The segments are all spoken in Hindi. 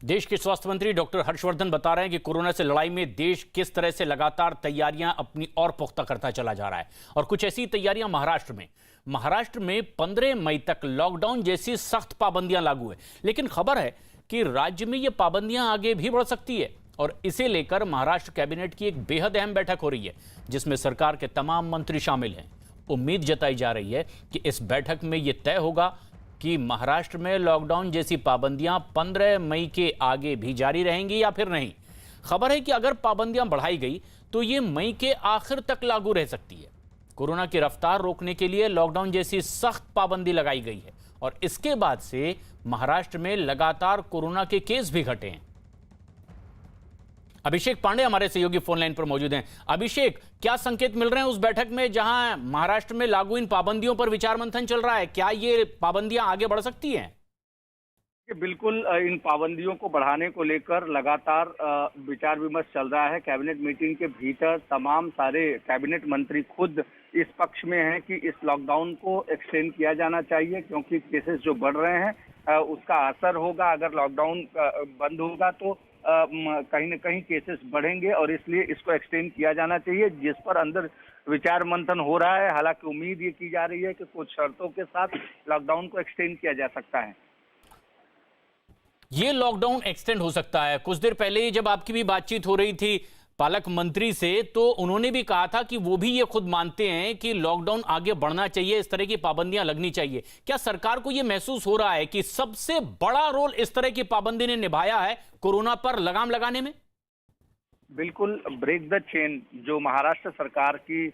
देश के स्वास्थ्य मंत्री डॉक्टर हर्षवर्धन बता रहे हैं कि कोरोना से लड़ाई में देश किस तरह से लगातार तैयारियां अपनी और पुख्ता करता चला जा रहा है। और कुछ ऐसी तैयारियां महाराष्ट्र में 15 मई तक लॉकडाउन जैसी सख्त पाबंदियां लागू है। लेकिन खबर है कि राज्य में ये पाबंदियां आगे भी बढ़ सकती है और इसे लेकर महाराष्ट्र कैबिनेट की एक बेहद अहम बैठक हो रही है, जिसमें सरकार के तमाम मंत्री शामिल हैं। उम्मीद जताई जा रही है कि इस बैठक में यह तय होगा कि महाराष्ट्र में लॉकडाउन जैसी पाबंदियां 15 मई के आगे भी जारी रहेंगी या फिर नहीं। खबर है कि अगर पाबंदियां बढ़ाई गई तो ये मई के आखिर तक लागू रह सकती है। कोरोना की रफ्तार रोकने के लिए लॉकडाउन जैसी सख्त पाबंदी लगाई गई है और इसके बाद से महाराष्ट्र में लगातार कोरोना के केस भी घटे हैं। अभिषेक पांडे हमारे सहयोगी फोन लाइन पर मौजूद हैं। अभिषेक, क्या संकेत मिल रहे हैं उस बैठक में जहां महाराष्ट्र में लागू इन पाबंदियों पर विचार मंथन चल रहा है? क्या ये पाबंदियां आगे बढ़ सकती हैं? बिल्कुल, इन पाबंदियों को बढ़ाने को लेकर लगातार विचार विमर्श चल रहा है। कैबिनेट मीटिंग के भीतर तमाम सारे कैबिनेट मंत्री खुद इस पक्ष में हैं कि इस लॉकडाउन को एक्सटेंड किया जाना चाहिए, क्योंकि केसेस जो बढ़ रहे हैं उसका असर होगा। अगर लॉकडाउन बंद होगा तो कहीं न कहीं केसेस बढ़ेंगे और इसलिए इसको एक्सटेंड किया जाना चाहिए, जिस पर अंदर विचार मंथन हो रहा है। हालांकि उम्मीद ये की जा रही है कि कुछ शर्तों के साथ लॉकडाउन को एक्सटेंड किया जा सकता है। ये लॉकडाउन एक्सटेंड हो सकता है। कुछ देर पहले ही जब आपकी भी बातचीत हो रही थी पालक मंत्री से, तो उन्होंने भी कहा था कि वो भी ये खुद मानते हैं कि लॉकडाउन आगे बढ़ना चाहिए, इस तरह की पाबंदियां लगनी चाहिए। क्या सरकार को ये महसूस हो रहा है कि सबसे बड़ा रोल इस तरह की पाबंदी ने निभाया है कोरोना पर लगाम लगाने में? बिल्कुल, ब्रेक द चेन जो महाराष्ट्र सरकार की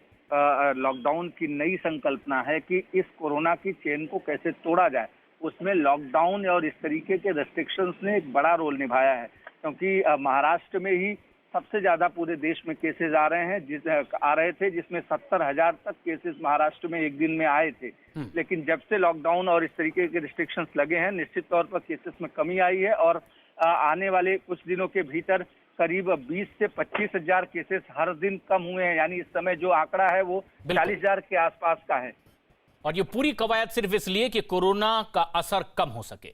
लॉकडाउन की नई संकल्पना है कि इस कोरोना की चेन को कैसे तोड़ा जाए, उसमें लॉकडाउन और इस तरीके के रेस्ट्रिक्शंस ने एक बड़ा रोल निभाया है। क्योंकि महाराष्ट्र में ही सबसे ज्यादा पूरे देश में केसेस आ रहे थे, जिसमें 70,000 तक केसेस महाराष्ट्र में एक दिन में आए थे। लेकिन जब से लॉकडाउन और इस तरीके के रिस्ट्रिक्शंस लगे हैं, निश्चित तौर पर केसेस में कमी आई है और आने वाले कुछ दिनों के भीतर करीब 20 से 25,000 केसेस हर दिन कम हुए हैं। यानी इस समय जो आंकड़ा है वो 40,000 के आसपास का है। और ये पूरी कवायद सिर्फ इसलिए कि कोरोना का असर कम हो सके।